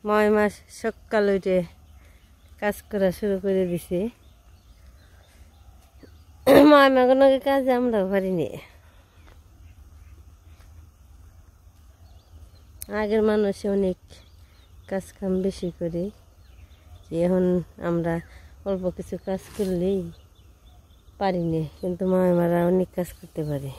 মা সকাল উঠে কাজ করা শুরু করে দিছে। মা কোনো কাজে আমরাও পারিনি। আগের মানুষ অনেক কাজ কাম বেশি করে, এখন আমরা অল্প কিছু কাজ করলেই পারিনি, কিন্তু মারা অনেক কাজ করতে পারে।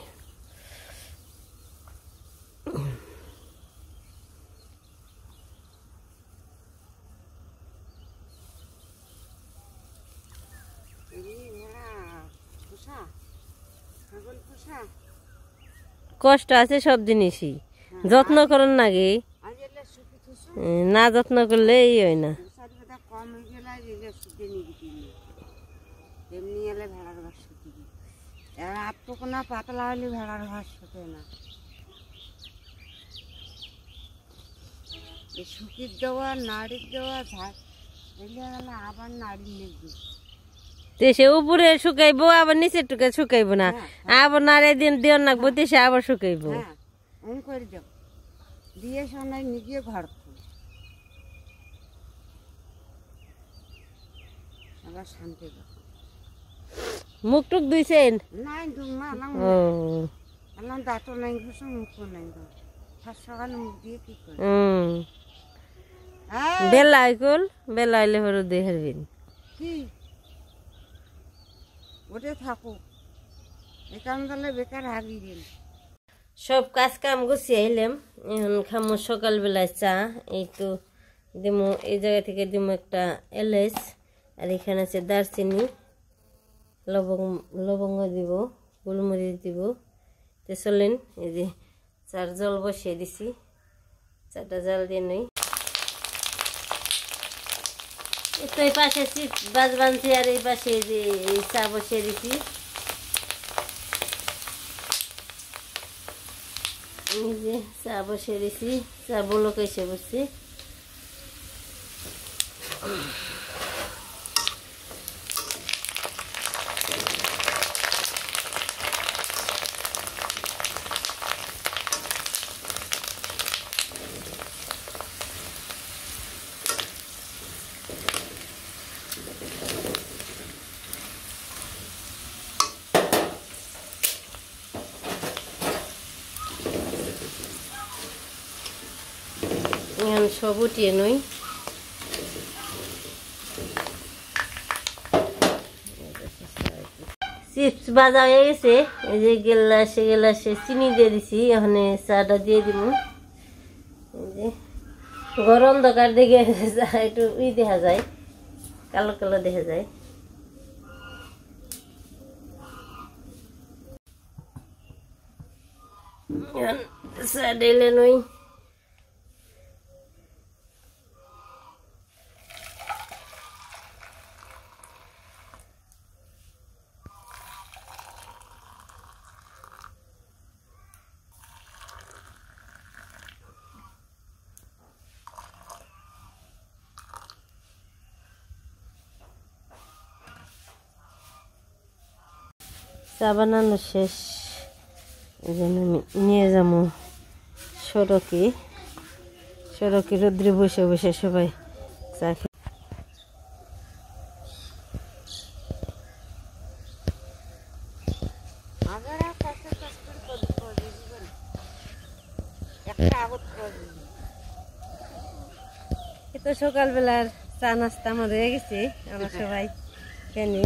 কষ্ট আছে সব জিনিসই, যত্ন করার নাগে, না যত্ন করলে এই হয় না। পাতলা হলে ভেড়ার ঘাস শুকে না, শুকির দেওয়া নাড়ির দেওয়া আবার নাড়ি নেবে, সে উপরে শুকাইবো আবার নিচের টুকে শুকাইবো না, আবার নাড়ে দিন দেওয়ার নাকবো, সে আবার শুকাইবো। করে দেব দিয়ে সোনাই নিজে ঘর আবার শান্তি। মুখ টুক ধুইছেন? নাই আল্লাহ দাঁতও নাই ঘুষো, মুখও নাই, সকালে মুখ দিয়ে কি করে বেলা আইকল, বেলা আইলে হরো দিয়ে হারবেন কি ওটা থাকো, একাম দলে বেকার হারিয়ে গেল। সব কাজ কাম গুছিয়ে আইলাম, এখন খামো সকালবেলায় চা। এই তো দিমো, এই জায়গা থেকে দিমো একটা এলাচ, আর এখানে আছে দারচিনি, লবঙ্গ দিব, গোলমরিচ দিব। তো চলেন, এই যে চার জল বসিয়ে দিছি, চাটা জাল দিয়ে নই। তো এই পাশে চিপস বাজ বানছি, আর এই পাশে যে চা বসিয়ে দিছি। এই যে চা বসিয়ে দিছি, চা বলক এসে বসছি। সব উঠিয়ে নই, চিপস ভাজা হয়ে গেছে। এই যে গেলাসে চিনি দিয়ে দিছি, এখানে চাটা দিয়ে দিব। এই যে গরম দরকার দেখে একটু দেখা যায়, কালো কালো দেখা যায়। চা ঢেলে নই। চা বানানো শেষ, এই জন্য আমি নিয়ে যাবো সড়কে। রোদ্রে বসে বসে সবাই চা খেয়ে। তো সকালবেলার চা নাস্তা আমার হয়ে গেছে, আমরা সবাই খেয়ে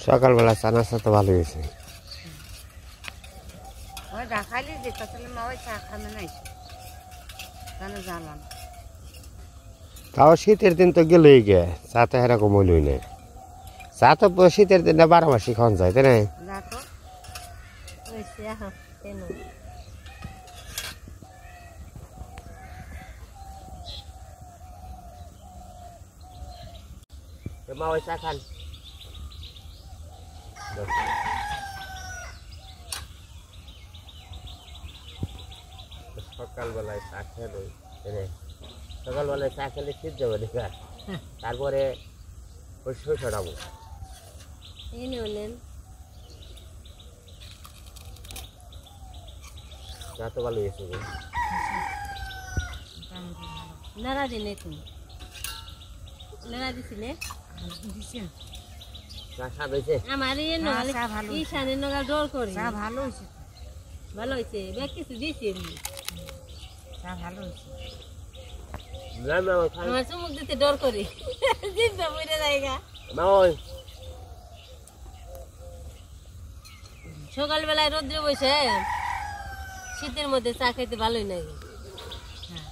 সকালবেলা চা নাস্তা তো ভালো হয়েছে। তাও শীতের দিন তো গেলই গে, চা তো এরকম হইলই না। চা তো শীতের দিন 12 মাসই খাওয়া যায়, তাই না? মা ওই চা খান, সকালবেলায় চা খেয়ে সকালবেলায় চা খেলে শীত যাবে দেখা। তারপরে সরষে ছড়াবো। এনে হলেন যা তো ভালো হয়েছে গো। নাড়া দিলে তুমি নাড়া দিছিলে দিছেন চা স্বাদ হয়েছে? আমার ইয়ে হ্যাঁ, চা ভালো হয়েছে। ঈশানের নগা ডর করি চা ভালো হয়েছে তো। ভালো হয়েছে ব্যাগ কিছু দিয়েছি এমনি চা ভালো হয়েছে। না না খাই আমার চুমুক দিতে ডর করি জিভটা মরে জায়গা মা ওই সকালবেলায় রোদ্রে বসে শীতের মধ্যে চা খাইতে ভালোই লাগে হ্যাঁ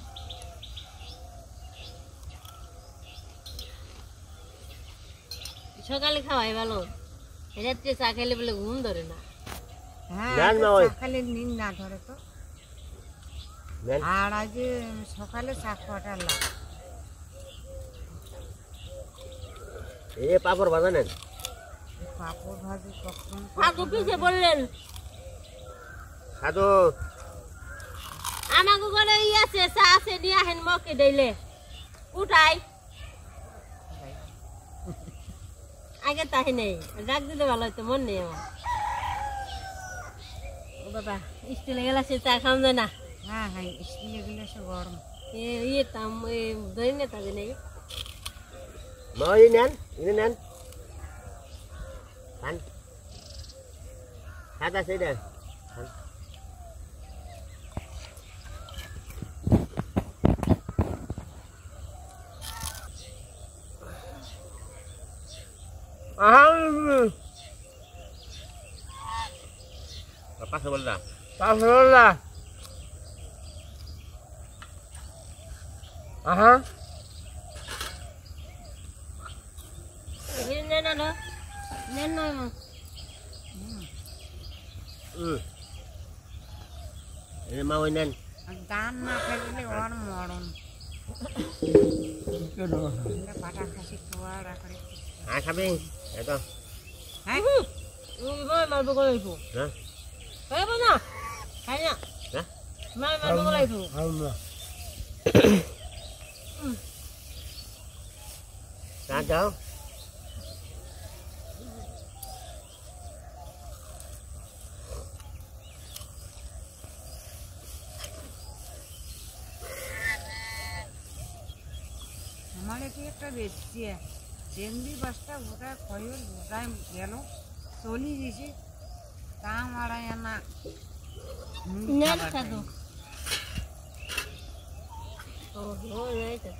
সকালে খাওয়াই ভালো রাত্রে চা খাইলে বলে ঘুম ধরে না হ্যাঁ না, তো না, ওই- চা খেলে নিন না ধরে তো। নেন। আর আজ সকালে চা খাওয়াটা লাগে। এই পাপড় ভাজা নেন। পাপড় ভাজি কখন কাকু পিছে বললেন খাদো আমাকে ঘরে ই আছে চা আছে নিয়ে আহেন মকে দিলে উঠাই আগে তাই নেই ডাক দিতে ভালো হইতো মন নেই আমার ও বাবা স্টিলে গেলা সে চা খাওয়া যায় না হ্যাঁ হ্যাঁ স্টিলে গেলে সে গরম। ইয়ে তাম ধরে নে তাদের নেই মা এই নেন এই নেন খান খাতা সেইটা খান পাশে বললা পাশে বললা আহা নেন না নেন না এই মা ওই নেন আর দান না খাইলে ওর মরণ। পাটা খাসি খাওয়া রাখে। হ্যাঁ খাবি এই তো হ্যাঁ মারবো গলাইবো হ্যাঁ খাইব না খাই না হ্যাঁ মারবো গলাইবো চা দাও আমার এটি একটা বেশি চেন্দি বাসটা গোটায় খয়র গোটায় গেল চলি দিছি তা মারাই না নেন খাদো ও নাই তো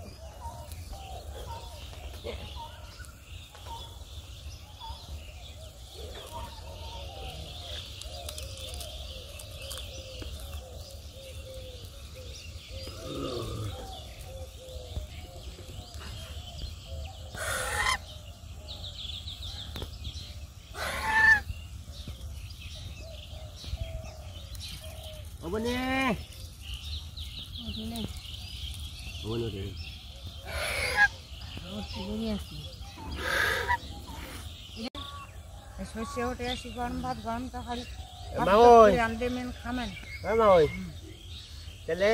ওবনে ওদিনে ওবনে ও চিনি আছে শস্য উঠে আসি গরম ভাত গরম তরকারি মা ওই রান্ধে মেন খামেন। হ্যাঁ মা ওই তাহলে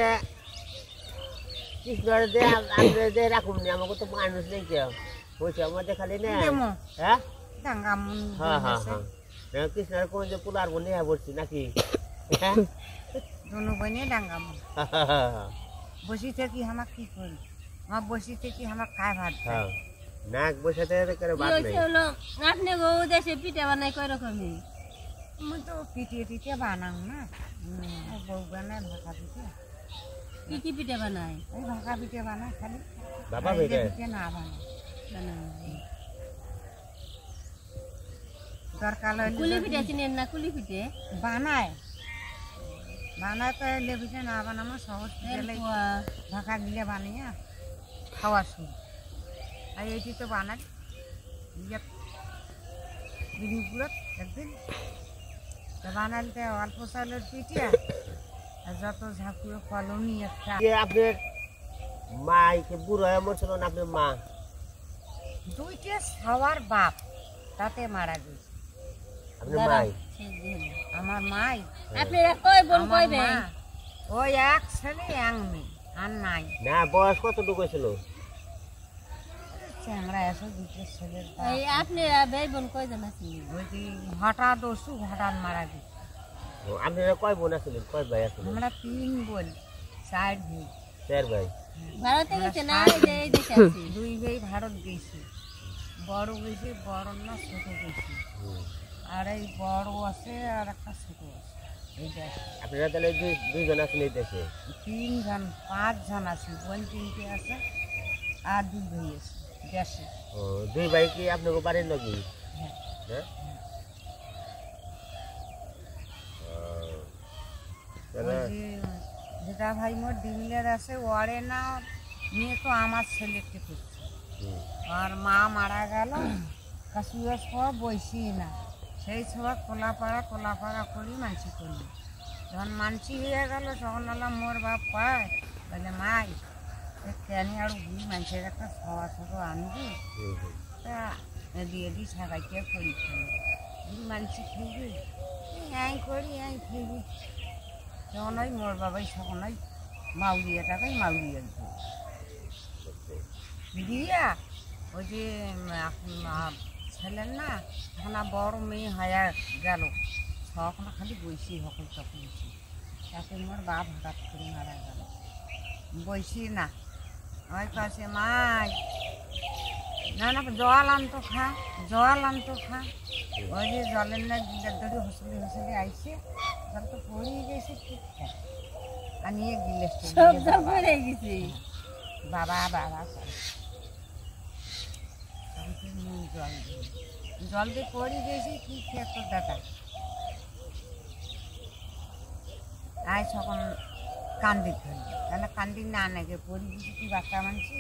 কৃষ্ণর দে আমরা দে রাখুন নি আমাকে তো মানুষ নেই কেউ হয়েছে আমাদের খালি নেই দেমো হ্যাঁ ডাঙ্গা মন হ্যাঁ হ্যাঁ হ্যাঁ কৃষ্ণর কোন যে পুলার বনে বলছি নাকি হ্যাঁ দুনো বনে ডাঙ্গা মন বসি থেকে আমার কি করি আমার বসি থেকে আমার খায় ভাত খায়। হ্যাঁ নাক বসাতে করে বাদ নেই হলো আপনি গো দেশে পিঠা বানাই কয় রকমই আমি তো পিঠে টিঠে বানাও না বউ বানায় ভাকা পিঠে কি কি পিঠা বানাই ওই ভাকা পিঠে বানায় খালি বাবা বাইরে বেটে পিঠে না বানায় বানাই দরকার হলে কুলি যদি পিঠা চিনেন না কুলি পিঠে বানায় বানায় তো এলে পিঠে না বানাবো সহজ গেলে ভাকা গিলে বানিয়ে খাওয়া শুরু আর এটি তো বানাই দিনগুলোত একদিন তো বানাইতে অল্প চালের পিঠে আর যত ঝাঁকুড়ো কলমি একটা যে আপনার মা কে বুড়ো হয়ে মরছিল না আপনার মা দুইটে সবার বাপ তাতে মারা গেছে আপনার মাই আমার মাই আপনারা কয় বোন আমার কয় মা ভাই ওই এক ছেলে এক মেয়ে আর নাই না বয়স কতটুকু ছিল আছে আমরা এসে দুটো ছেলের এই আপনি ভাই বোন কয়জন আছেন? ওই যে হঠাৎ ওষুধ হঠাৎ মারা গেছে। আপনারা কয় বোন আছিলেন, কয় ভাই আছিলেন? আমরা 3 বোন 4 ভাই। 4 ভাই। ভারতে গেছে না এই দেশে আছে? 2 ভাই ভারত গেছে, বড় গেছে, বড় না ছোট গেছে, আর এই বড় আছে আর একটা ছোট আছে। এইটা আপনারা তাহলে দুইজন আছেন এই দেশে? 3 জন 5 জন আছে, বোন 3টে আছে আর 2 ভাই আছে দেশে। ও 2 ভাই কি আপনাকে বাড়ির নাকি? হ্যাঁ হ্যাঁ। ওই যে যেটা ভাই মোর ডিমলের আছে ওরে না মেয়ে তো আমার ছেলেকে করছে, আর মা মারা গেল কাশুয়া সব বইসি না, সেই সব কোলাপাড়া করি মানসি করলি। যখন মানসি হয়ে গেল তখন আলাম মোর বাপ পায় বলে মাই কেন আর ঘুরি মানুষের একটা সবা ছোটো আনবি, তা দিয়ে সাগাইতে করি ঘুরি মানসি খেলবি আই করি আই খেলবি। তখন ওই মোর বাবাই তখন ওই মাউরিয়া টাকাই মাউরিয়া দিয়া ওই যে ছেলের না এখন বড় মেয়ে হয়ে গেল, তখন খালি বইসি হকল তখন তাকে মোর বাপ হঠাৎ করে মারা গেল, বইসি না ওই কাছে মাই না না জল আনতো খা, জল আনতো খা। ওই যে জলের না গিলার ধরে হসলি আইসে জল তো পড়িয়ে গেছে ঠিকঠাক, আর নিয়ে গিলেস বাবা বাবা জল দিয়ে পড়ে গেছি কি খেত দাদা। আয় তখন কান্দি ধরল, তাহলে কান্দি না নাকি পড়ি গেছি কি বাচ্চা মানছি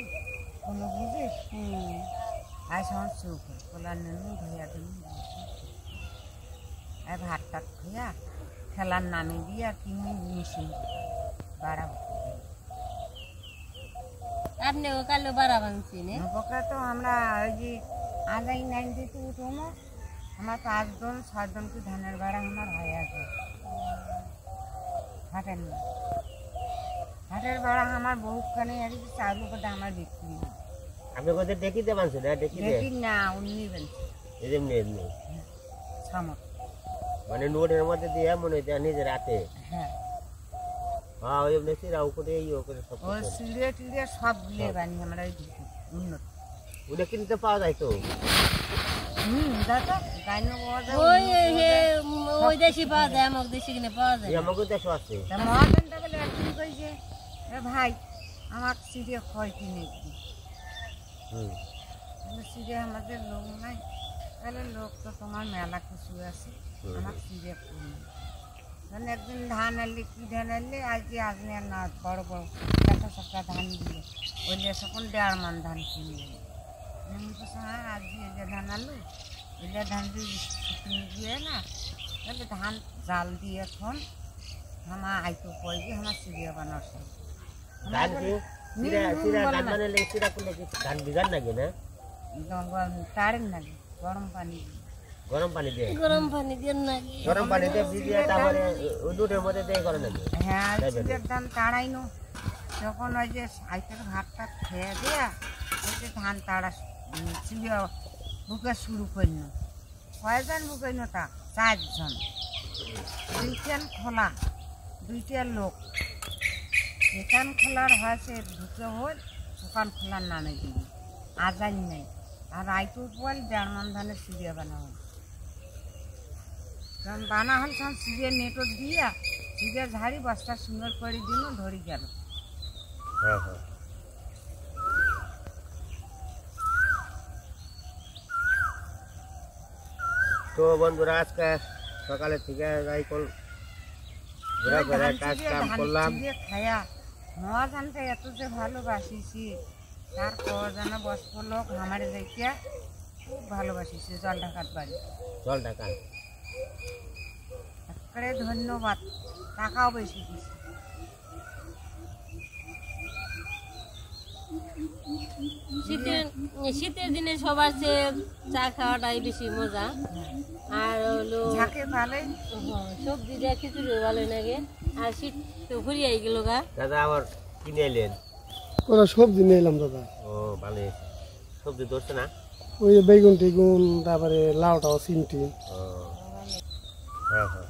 কোনো বুঝিস। আয় তখন চুপ কোলা নেনু ধুয়া দিন ভাত টাত খুঁয়া খেলার নামে দিয়ে আর কিনে মেশিন বাড়া আপনি কালো বাড়া বানছেন? পোকা তো আমরা ওই যে আগাই 90 উঠো না, আমার 5 জন 6 জনকে ধানের বাড়া আমার হয়ে আছে। হাটের না হাটের বাড়া আমার বহুখানে আর কি চালু করে আমার বিক্রি। আপনি কোথায় দেখিতে পারছেন না? দেখি না উন্নি বেলছে এমনি এমনি সামর মানে নোটের মধ্যে দিয়ে মনে হচ্ছে নিজের রাতে। হ্যাঁ হ্যাঁ ওই এমনি সিরাও করে ইয়ে করে সব ওই সিঁড়ে টিড়ে সব গুলে বানি আমরা ওই উন্নত ওটা কিনতে পাওয়া যায় তো? দাদা গাইনো পাওয়া যায়, ওই দেশে পাওয়া যায়, আমার দেশে কিনে পাওয়া যায়। আমাকে দেশও আছে। মহাজনটা বলে একদিন কইছে এ ভাই আমার সিঁড়ে খয় কিনে দিই। সিঁড়ে আমাদের লোক নাই, তাহলে লোক তো তোমার মেলা কিছু আছে, আমার সিঁড়ে কিনে। মানে একদিন ধান আনলে কি ধান আনলে আজ না বড় বড় একটা ধান দিল বললে তখন 1.5 মান ধান কিনে হ্যাঁ আজ যে ধান আনলো এলে ধান দিয়ে কিনে দিয়ে না, তাহলে ধান জাল দিয়ে এখন আমার আইতো পয় যে আমার সিরিয়া বানার সব তারেন নাকি গরম পানি দিয়ে হ্যাঁ সিরিয়ার ধান তাড়াইনো যখন ওই যে আইতের ভাতটা খেয়ে দেয়া ওই যে ধান তাড়া সিরিয়া বুকে শুরু করল। কয়জন বুকে তা 4 জন, 2খান খোলা 2টা লোক, এখান খোলার হয়েছে ঢুকে হল ওখান খোলার নামে দিবি আজান নেই, আর আইটুর বল 1.5 মান ধানের সিরিয়া বানা হল। কারণ বানা হল তখন সিরিয়া নেটও দিয়া সিরিয়া ঝাড়ি বস্তা সুন্দর করে দিন ধরি গেল। তো বন্ধুরা আজকে সকালে থেকে যাই ঘোরাফেরা কাজ কাম করলাম। খায়া মহাজনটা এত যে ভালোবাসিছি তার কজনা বস্প লোক আমার দেখিয়া খুব ভালোবাসিছি। জল ঢাকার বাড়ি জল ঢাকা একেবারে ধন্যবাদ, টাকাও বেশি দিছি। শীতের দিনে সবার চেয়ে চা খাওয়াটাই বেশি মজা। আর হলো ঝাঁকে ভালো সবজি দিয়ে খিচুড়ি ভালো লাগে। আর শীত তো ফুরিয়ে গেল গা। দাদা আবার কিনে এলেন? ওরা সবজি নিয়ে এলাম দাদা। ও ভালো। সবজি ধরছে না? ওই যে বেগুন টেগুন, তারপরে লাউটাও, সিমটি। হ্যাঁ হ্যাঁ